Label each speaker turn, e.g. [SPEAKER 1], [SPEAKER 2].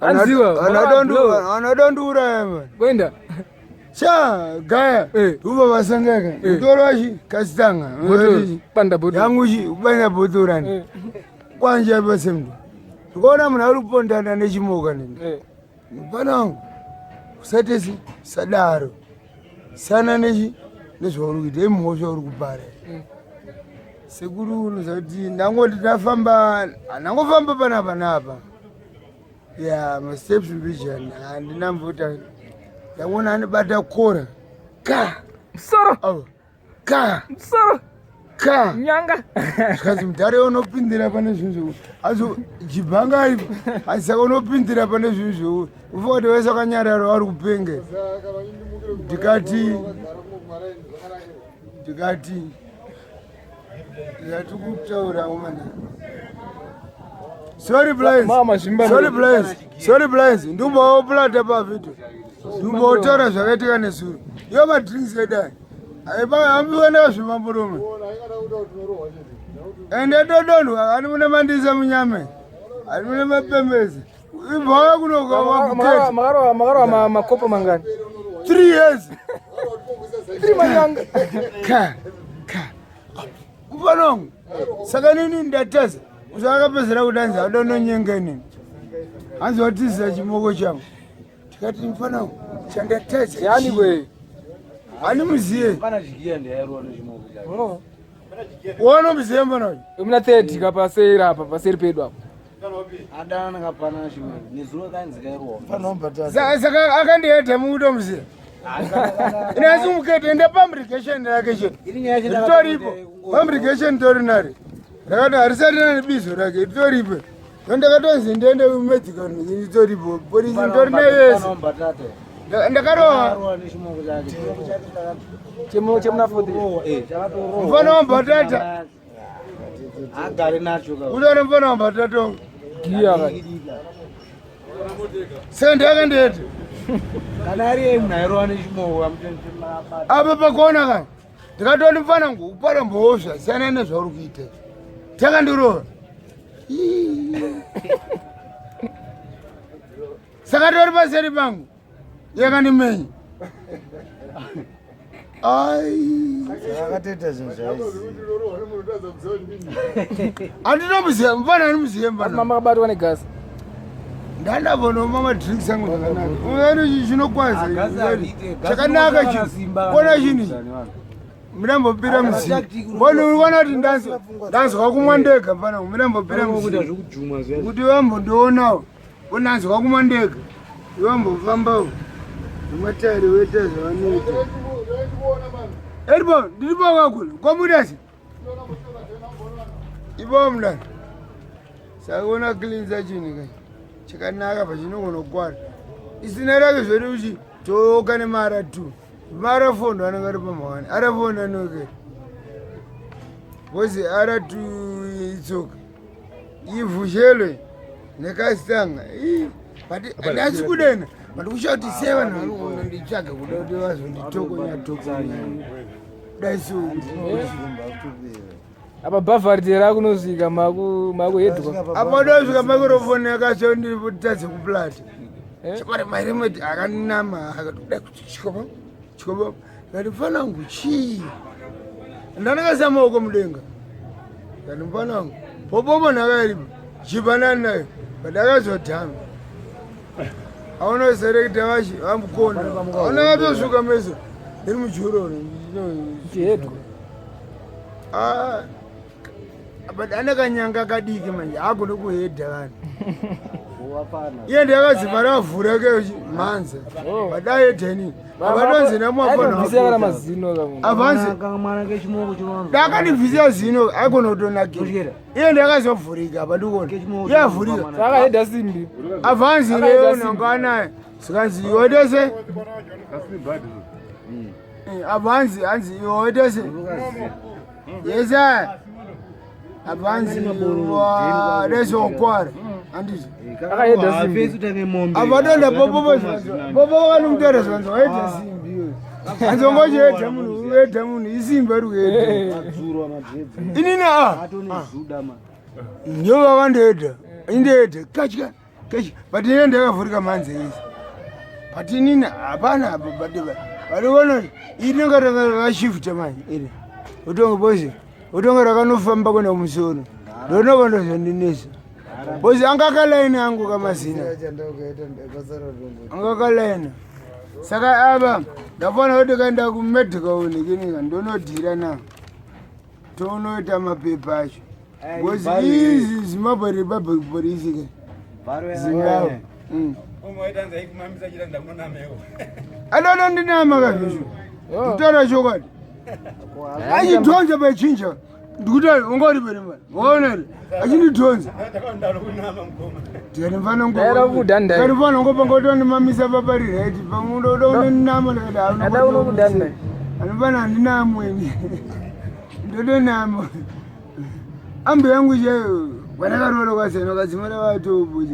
[SPEAKER 1] anadondura man
[SPEAKER 2] kwenda
[SPEAKER 1] cha gaya uba basangaka utoroshi kasitanga
[SPEAKER 2] panda bodu
[SPEAKER 1] yangushi ubanya bodurani kwanje basemdu tukona mna uri kupondana nechimoka nini mpanangu usatesi sadaro sana nechi nezvauri kuita imhosva uri kubhara sekuru unozati ndangoti ndangofamba panapa napa ya masteps vision handina mvuta ndangona anibata kora ka
[SPEAKER 2] musoro musoro
[SPEAKER 1] ka
[SPEAKER 2] nyanga
[SPEAKER 1] kazi mudhare unopindira pane zvinhu azo jibhanga ipo asaka unopindira pane zvinhu ufa kuti wese wakanyarara wari kupenge ndikati yatikutaura umana sorry blies ndumbaoplata pavideo ndumbaotaura zvakaitika nesuru iyo madrinks edai aipahambiwena zvimamburume ende dodonhu ani mune mandisa munyame ani mune mapembezi ibvaya
[SPEAKER 2] kunomakarwa makopo mangani
[SPEAKER 1] 3 years
[SPEAKER 2] 3 manyanga
[SPEAKER 1] upanongu saka nini ndatasa uzakapezera kudanza adononyenga nini hanzi watizisa chimoko changu tikati mfanangu chandatasa
[SPEAKER 2] yani kwe
[SPEAKER 1] ani muziye wano muziye mbanayo
[SPEAKER 2] muna 30 kapaseri apa paseri pedu apo
[SPEAKER 1] saka akandiedha mukuto muziye inasi mukete ende pambrigation rake che ritoripo pambrigation torinari rakati harisati nane bizo rake ritoripo ndakatonzi ndiende kumedical ritoripo polisi ntorine yese ndakaroha
[SPEAKER 2] chemuna 40
[SPEAKER 1] mfana wambatata utore mfana wambatata saka ndakandiedha apa pakona kani ndikatoti mfanangu upara mboozva siyana nezvauri kuita takandirova saka tori paseri pangu yakandimenya andinomuziva mfana animuzive
[SPEAKER 2] makabatwa negasi
[SPEAKER 1] ndandavonoma madrinks angu zvakanaka uani chinokwaza chakanaka kona chini mirambopira muzivi wana kuti ndanzwa kumwa ndega panangu mirambopira muzivi kuti vambondionawo onanzwa kumwa ndega ivambofambawo nematayire weta zvavanoita eripo ndiripo kakula kwamudasi ipo mudani saka ona cleansa chini kai chakanaka pachinogonokwara isina rake zveri uchi toka nemara 2 mara fondo anenge ari pamawani arafondo anoke bhozi ara 2 itsoka ivhushelwe nekasitanga ndasi kudena mandikusha kuti 7 nditsvaga kuda kuti vazonditokonya daiso
[SPEAKER 2] apa bhavhardera akunozvika makuhedhwa
[SPEAKER 1] apa ndosvika makurofoni yakacho nditadze kuplata chapari mairemeti akanama akatoda kuti chikopa ngati mfanangu chii ndanakasa maoko mudenga ngati mfanangu popopo ndakairipa chipanani nayo padakazodhama aunoserekta vashi vamukona aunakatosvuka meso iri muchuroro
[SPEAKER 2] chihedhwa
[SPEAKER 1] but anakanyanga kadiki manje agone kuhedha vanhu iye ndakazima ravhura keyochi manza vadaedhani avatonzi namwapanodakandibvisa zino aikona kutonakira iye ndakazovhurika apa ndikona iye avhurika
[SPEAKER 2] simbi
[SPEAKER 1] avhanzi leyo nanganaye sikanzi iwotese avhanzi hanzi iwotese yesa avhanzi rezokwara andizvo apadonda popo vanomutera zvanzi waita simbi anzongochedha munhu uedha munhu isimbi ari kuedha inini nyova vandoedha indoedha katya keshi but ine ndakavhurika manze isi but inina hapana apo varikuona irinonga rakashifta manje iri utonge bosi utonge rakanofamba kwenda kumusoro ndonova ndozondinesa bosi angakalaini angu kamazina angakalaina saka ava ndafana kuti kaenda kumedical unikinika ndonodhira na tonoita mapepa acho bosi izi Zimbabwe Republic Police ke Zimbabwe adono ndinama kazvisvo kutaura chokwadi achidhonza pachinja ndikutaura ungori pere mani waonari achindidhonza tikanifana ngopangotondimamisa paparireti pamundoda unonama ndikatianofana handinamweni ndotonama ambo yangu chaiyo kwandakaroora kwaseno kadzimara vatobuche